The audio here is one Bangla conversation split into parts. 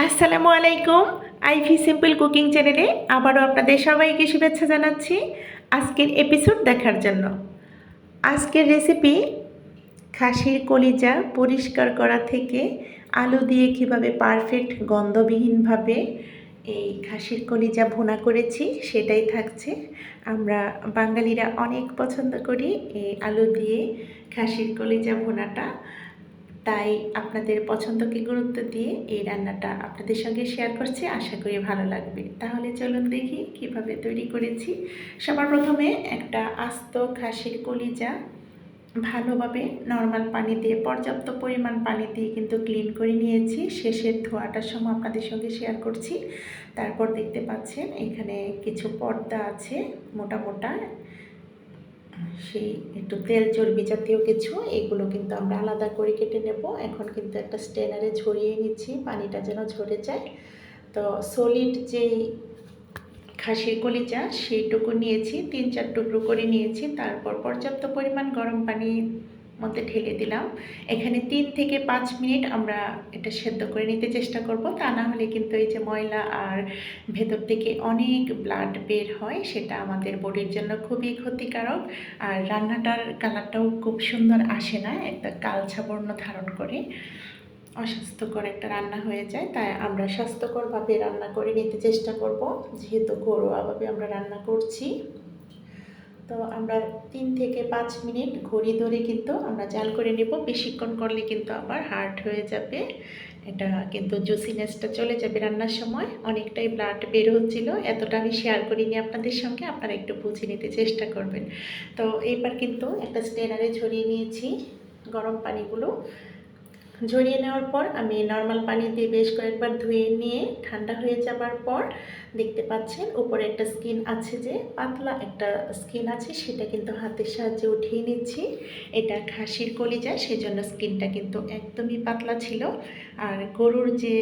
আসসালামু আলাইকুম। আইভি সিম্পল কুকিং চ্যানেলে আবারও আপনাদের সবাইকে শুভেচ্ছা জানাচ্ছি আজকের এপিসোড দেখার জন্য। আজকের রেসিপি খাসির কলিজা পরিষ্কার করা থেকে আলু দিয়ে কীভাবে পারফেক্ট গন্ধবিহীনভাবে এই খাসির কলিজা ভুনা করেছি সেটাই থাকছে। আমরা বাঙালিরা অনেক পছন্দ করি এই আলু দিয়ে খাসির কলিজা ভুনাটা, তাই আপনাদের পছন্দকে গুরুত্ব দিয়ে এই রান্নাটা আপনাদের সঙ্গে শেয়ার করছি। আশা করি ভালো লাগবে। তাহলে চলুন দেখি কিভাবে তৈরি করেছি। সবার প্রথমে একটা আস্ত খাসির কলিজা ভালোভাবে নর্মাল পানি দিয়ে, পর্যাপ্ত পরিমাণ পানি দিয়ে কিন্তু ক্লিন করে নিয়েছি। শেষের ধোয়াটার সময় আপনাদের সঙ্গে শেয়ার করছি। তারপর দেখতে পাচ্ছেন এখানে কিছু পর্দা আছে মোটা মোটা, সেই একটু তেল চর্বি জাতীয় কিছু, এগুলো কিন্তু আমরা আলাদা করে কেটে নেব। এখন কিন্তু একটা স্ট্রেনারে ঝরিয়ে নিচ্ছি, পানিটা যেন ঝরে যায়। তো সলিড যে খাসির কলিজা সেইটুকু নিয়েছি, 3-4 টুকরো করে নিয়েছি। তারপর পর্যাপ্ত পরিমাণ গরম পানির মধ্যে ঢেলে দিলাম। এখানে 3 থেকে 5 মিনিট আমরা এটা সেদ্ধ করে নিতে চেষ্টা করব, তা না হলে কিন্তু এই যে ময়লা আর ভেতর থেকে অনেক ব্লাড বের হয়, সেটা আমাদের বডির জন্য খুবই ক্ষতিকারক। আর রান্নাটার কালারটাও খুব সুন্দর আসে না, একটা কালচা বর্ণ ধারণ করে, অস্বাস্থ্যকর একটা রান্না হয়ে যায়। তাই আমরা স্বাস্থ্যকরভাবে রান্না করে নিতে চেষ্টা করব, যেহেতু ঘরোয়াভাবে আমরা রান্না করছি। তো আমরা 3 থেকে 5 মিনিট ঘড়ি ধরে কিন্তু আমরা জাল করে নেব। বেশিক্ষণ করলে কিন্তু আবার হার্ড হয়ে যাবে, এটা কিন্তু জুসিনেসটা চলে যাবে রান্নার সময়। অনেকটাই ব্লাড বের হচ্ছিল, এতটা আমি শেয়ার করিনি আপনাদের সঙ্গে, আপনারা একটু বুঝে নিতে চেষ্টা করবেন। তো এইবার কিন্তু একটা স্ট্রেনারে ঝরিয়ে নিয়েছি গরম পানিগুলো। ঝরিয়ে নেওয়ার পর আমি নর্মাল পানি দিয়ে বেশ কয়েকবার ধুয়ে নিয়ে ঠান্ডা হয়ে যাবার পর দেখতে পাচ্ছেন উপরে একটা স্কিন আছে, যে পাতলা একটা স্কিন আছে, সেটা কিন্তু হাতের সাহায্যে উঠিয়ে নিচ্ছি। এটা খাসির কলিজা, সেজন্য স্কিনটা কিন্তু একদমই পাতলা ছিল। আর গরুর যে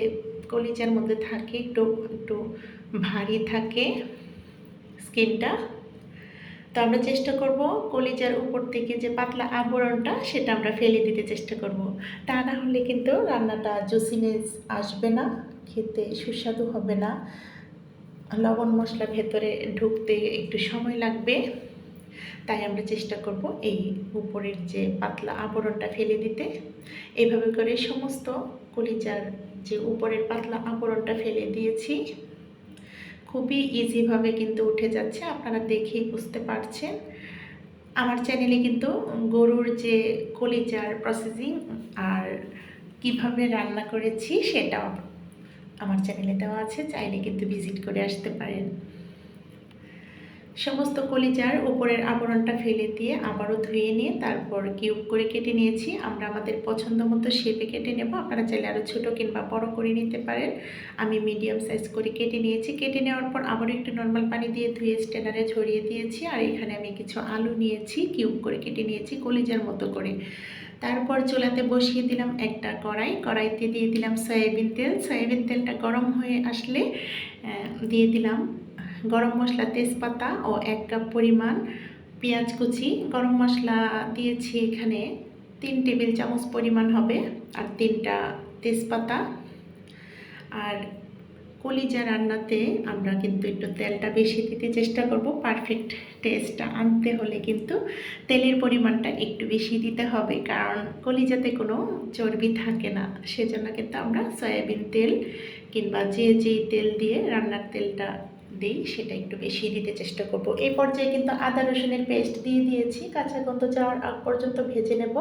কলিজার মধ্যে থাকে একটু একটু ভারী থাকে স্কিনটা। তো আমরা চেষ্টা করব কলিজার উপর থেকে যে পাতলা আবরণটা সেটা আমরা ফেলে দিতে চেষ্টা করব, তা না হলে কিন্তু রান্নাটা জুসিনেস আসবে না, খেতে সুস্বাদু হবে না, লবণ মশলা ভেতরে ঢুকতে একটু সময় লাগবে। তাই আমরা চেষ্টা করব এই উপরের যে পাতলা আবরণটা ফেলে দিতে। এইভাবে করে সমস্ত কলিজার যে উপরের পাতলা আবরণটা ফেলে দিয়েছি। খুবই ইজিভাবে কিন্তু উঠে যাচ্ছে, আপনারা দেখেই বুঝতে পারছেন। আমার চ্যানেলে কিন্তু গরুর যে কলিজার প্রসেসিং আর কিভাবে রান্না করেছি সেটাও আমার চ্যানেলে দেওয়া আছে, চাইলে কিন্তু ভিজিট করে আসতে পারেন। সমস্ত কলিজার উপরের আবরণটা ফেলে দিয়ে আবারও ধুয়ে নিয়ে তারপর কিউব করে কেটে নিয়েছি। আমরা আমাদের পছন্দ মতো শেপে কেটে নেব, আপনারা চাইলে আরও ছোটো কিংবা বড় করে নিতে পারেন। আমি মিডিয়াম সাইজ করে কেটে নিয়েছি। কেটে নেওয়ার পর আবারও একটু নর্মাল পানি দিয়ে ধুয়ে স্ট্রেনারে ঝরিয়ে দিয়েছি। আর এখানে আমি কিছু আলু নিয়েছি, কিউব করে কেটে নিয়েছি কলিজার মতো করে। তারপর চুলাতে বসিয়ে দিলাম একটা কড়াইতে দিয়ে দিলাম সয়াবিন তেল। সয়াবিন তেলটা গরম হয়ে আসলে দিয়ে দিলাম গরম মশলা, তেজপাতা ও 1 কাপ পরিমাণ পেঁয়াজ কুচি। গরম মশলা দিয়েছি এখানে 3 টেবিল চামচ পরিমাণ হবে, আর 3টা তেজপাতা। আর কলিজা রান্নাতে আমরা কিন্তু একটু তেলটা বেশি দিতে চেষ্টা করব, পারফেক্ট টেস্টটা আনতে হলে কিন্তু তেলের পরিমাণটা একটু বেশি দিতে হবে, কারণ কলিজাতে কোনো চর্বি থাকে না। সেজন্য কিন্তু আমরা সয়াবিন তেল কিংবা যেই তেল দিয়ে রান্নার তেলটা দিই সেটা একটু বেশি দিতে চেষ্টা করব। এই পর্যায়ে কিন্তু আদা রসুনের পেস্ট দিয়ে দিয়েছি, কাঁচা গন্ধ যাওয়ার আগ পর্যন্ত ভেজে নেব।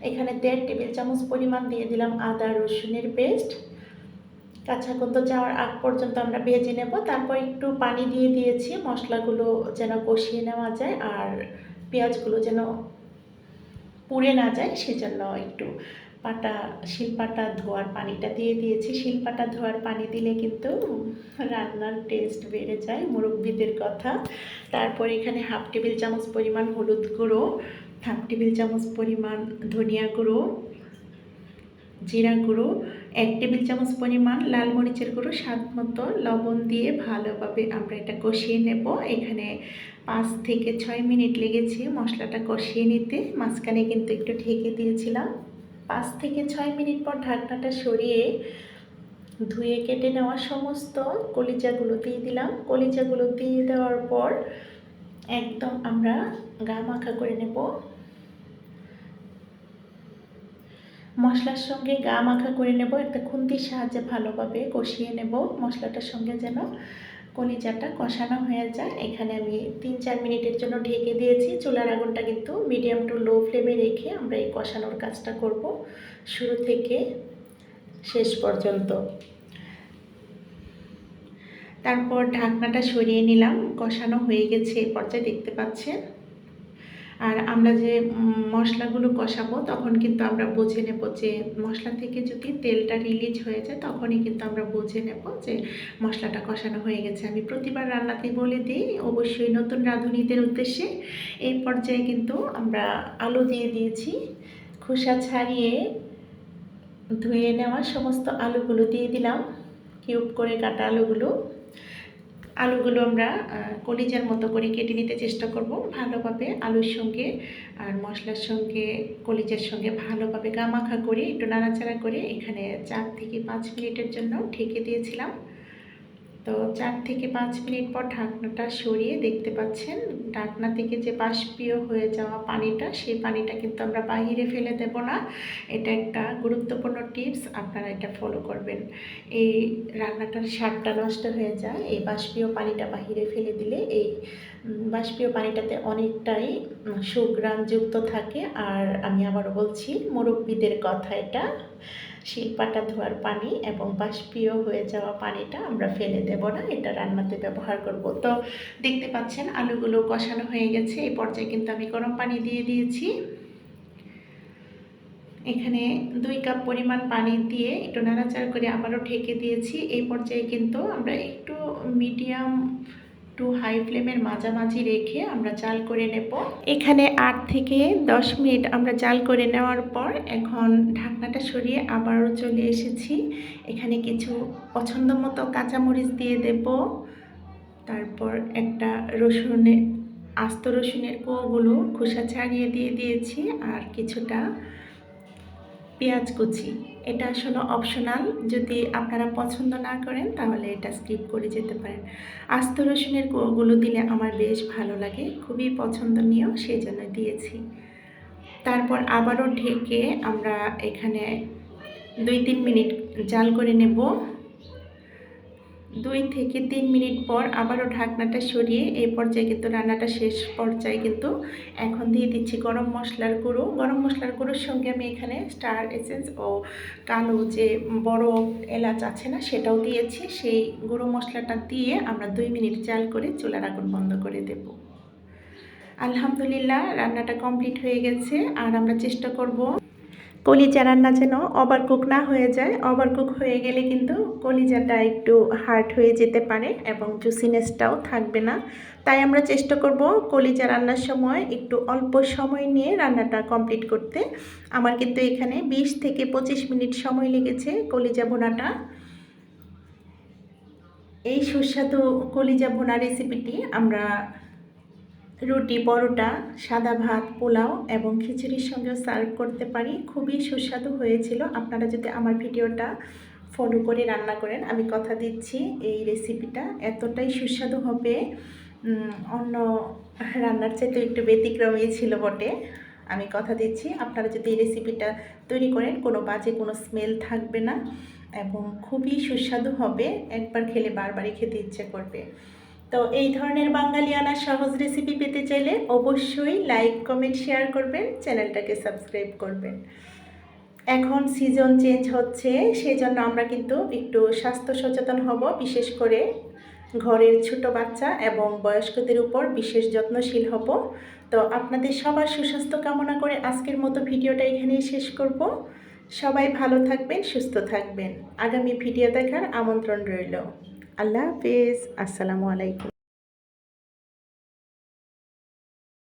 এখানে 1.5 টেবিল চামচ পরিমাণ দিয়ে দিলাম আদা রসুনের পেস্ট। কাঁচা গন্ধ যাওয়ার আগ পর্যন্ত আমরা ভেজে নেব। তারপর একটু পানি দিয়ে দিয়েছি, মশলাগুলো যেন কষিয়ে নেওয়া যায় আর পেঁয়াজগুলো যেন পুড়ে না যায়, সেজন্য একটু শিলপাটা ধোয়ার পানিটা দিয়ে দিয়েছি। শিলপাটা ধোয়ার পানি দিলে কিন্তু রান্নার টেস্ট বেড়ে যায়, মুরব্বিদের কথা। তারপর এখানে 1/2 টেবিল চামচ পরিমাণ হলুদ গুঁড়ো, 1/2 টেবিল চামচ পরিমাণ ধনিয়া গুঁড়ো, জিরা গুঁড়ো, 1 টেবিল চামচ পরিমাণ লাল মরিচের গুঁড়ো, স্বাদ মতো লবণ দিয়ে ভালোভাবে আমরা এটা কষিয়ে নেব। এখানে 5 থেকে 6 মিনিট লেগেছে মশলাটা কষিয়ে নিতে। মাঝখানে কিন্তু একটু ঢেকে দিয়েছিলাম। 5 থেকে 6 মিনিট পর ঢাকনাটা সরিয়ে ধুয়ে কেটে নেওয়া সমস্ত কলিজাগুলো দিয়ে দিলাম। কলিজাগুলো দিয়ে দেওয়ার পর একদম আমরা গা মাখা করে নেব। মশলার সঙ্গে গা মাখা করে নেব, একটা খুন্তির সাহায্যে ভালোভাবে কষিয়ে নেব মশলাটার সঙ্গে, যেন কলিজাটা কষানো হয়ে যায়। এখানে আমি 3-4 মিনিটের জন্য ঢেকে দিয়েছি। চুলার আগুনটা কিন্তু মিডিয়াম টু লো ফ্লেমে রেখে আমরা এই কষানোর কাজটা করব শুরু থেকে শেষ পর্যন্ত। তারপর ঢাকনাটা সরিয়ে নিলাম, কষানো হয়ে গেছে এই পর্যায়ে দেখতে পাচ্ছেন। আর আমরা যে মশলাগুলো কষাবো তখন কিন্তু আমরা বুঝে নেব যে মশলা থেকে যদি তেলটা রিলিজ হয়ে যায় তখনই কিন্তু আমরা বুঝে নেব যে মশলাটা কষানো হয়ে গেছে। আমি প্রতিবার রান্নাতে বলে দিই, অবশ্যই নতুন রাঁধুনিদের উদ্দেশ্যে। এই পর্যায়ে কিন্তু আমরা আলু দিয়ে দিয়েছি, খোসা ছাড়িয়ে ধুয়ে নেওয়া সমস্ত আলুগুলো দিয়ে দিলাম, কিউব করে কাটা আলুগুলো। আলুগুলো আমরা কলিজার মতো করে কেটে নিতে চেষ্টা করব ভালোভাবে, আলুর সঙ্গে আর মশলার সঙ্গে কলিজার সঙ্গে ভালোভাবে গামাখা করে একটু নাড়াচাড়া করে এখানে 4 থেকে 5 মিনিটের জন্য ঢেকে দিয়েছিলাম। তো 4 থেকে 5 মিনিট পর ঢাকনাটা সরিয়ে দেখতে পাচ্ছেন ঢাকনা থেকে যে বাষ্পীয় হয়ে যাওয়া পানিটা, সেই পানিটা কিন্তু আমরা বাহিরে ফেলে দেব না। এটা একটা গুরুত্বপূর্ণ টিপস, আপনারা এটা ফলো করবেন। এই রান্নাটার স্বাদটা নষ্ট হয়ে যায় এই বাষ্পীয় পানিটা বাহিরে ফেলে দিলে। এই বাষ্পীয় পানিটাতে অনেকটাই সুঘ্রাণযুক্ত থাকে। আর আমি আবারও বলছি, মুরব্বিদের কথা, এটা শিলপাটা ধোয়ার পানি এবং বাষ্পীয় হয়ে যাওয়া পানিটা আমরা ফেলে দেব না, এটা রান্নাতে ব্যবহার করব। তো দেখতে পাচ্ছেন আলুগুলো কষানো হয়ে গেছে। এই পর্যায়ে কিন্তু আমি গরম পানি দিয়ে দিয়েছি। এখানে 2 কাপ পরিমাণ পানি দিয়ে একটু নাড়াচাড়া করে আবারও ঢেকে দিয়েছি। এই পর্যায়ে কিন্তু আমরা একটু মিডিয়াম টু হাই ফ্লেমের মাঝামাঝি রেখে আমরা জাল করে নেব। এখানে 8 থেকে 10 মিনিট আমরা জাল করে নেওয়ার পর এখন ঢাকনাটা সরিয়ে আবারও চলে এসেছি। এখানে কিছু পছন্দ মতো কাঁচামরিচ দিয়ে দেব, তারপর একটা আস্ত রসুনের কোয়াগুলো খোসা ছাড়িয়ে দিয়ে দিয়েছি, আর কিছুটা পেঁয়াজ কুচি। এটা আসলে অপশনাল, যদি আপনারা পছন্দ না করেন তাহলে এটা স্কিপ করে যেতে পারেন। আস্ত রসুনের কোয়াগুলো দিলে আমার বেশ ভালো লাগে, খুবই পছন্দনীয়, সেই জন্য দিয়েছি। তারপর আবারও ঢেকে আমরা এখানে 2-3 মিনিট জাল করে নেব। 2 থেকে 3 মিনিট পর আবারও ঢাকনাটা সরিয়ে এই পর্যায়ে কিন্তু রান্নাটা শেষ পর্যায়ে কিন্তু এখন দিয়ে দিচ্ছি গরম মশলার গুঁড়ো। গরম মশলার গুঁড়োর সঙ্গে আমি এখানে স্টার এসেন্স ও কালো যে বড় এলাচ আছে না, সেটাও দিয়েছি। সেই গুঁড়ো মশলাটা দিয়ে আমরা 2 মিনিট জাল করে চুলার আগুন বন্ধ করে দেব। আলহামদুলিল্লাহ, রান্নাটা কমপ্লিট হয়ে গেছে। আর আমরা চেষ্টা করব কলিজা রান্না যেন ওভারকুক না হয়ে যায়। ওভারকুক হয়ে গেলে কিন্তু কলিজাটা একটু হার্ড হয়ে যেতে পারে এবং জুসিনেসটাও থাকবে না। তাই আমরা চেষ্টা করব কলিজা রান্নার সময় একটু অল্প সময় নিয়ে রান্নাটা কমপ্লিট করতে। আমার কিন্তু এখানে 20 থেকে 25 মিনিট সময় লেগেছে কলিজা ভুনাটা। এই সুস্বাদু কলিজা ভুনা রেসিপিটি আমরা রুটি, পরোটা, সাদা ভাত, পোলাও এবং খিচুড়ির সঙ্গেও সার্ভ করতে পারি। খুবই সুস্বাদু হয়েছিল। আপনারা যদি আমার ভিডিওটা ফলো করে রান্না করেন, আমি কথা দিচ্ছি এই রেসিপিটা এতটাই সুস্বাদু হবে, অন্য রান্নার চাইতে একটু ব্যতিক্রমী ছিল বটে। আমি কথা দিচ্ছি, আপনারা যদি এই রেসিপিটা তৈরি করেন কোনো বাজে কোনো স্মেল থাকবে না এবং খুবই সুস্বাদু হবে। একবার খেলে বারবারই খেতে ইচ্ছে করবে। তো এই ধরনের বাঙালিয়ানা সহজ রেসিপি পেতে চাইলে অবশ্যই লাইক, কমেন্ট, শেয়ার করবেন, চ্যানেলটাকে সাবস্ক্রাইব করবেন। এখন সিজন চেঞ্জ হচ্ছে, সেজন্য আমরা কিন্তু একটু স্বাস্থ্য সচেতন হব, বিশেষ করে ঘরের ছোট বাচ্চা এবং বয়স্কদের উপর বিশেষ যত্নশীল হব। তো আপনাদের সবার সুস্বাস্থ্য কামনা করে আজকের মতো ভিডিওটা এখানেই শেষ করব। সবাই ভালো থাকবেন, সুস্থ থাকবেন। আগামী ভিডিও দেখার আমন্ত্রণ রইল। আল্লাহ হাফেজ, আসসালামু আলাইকুম।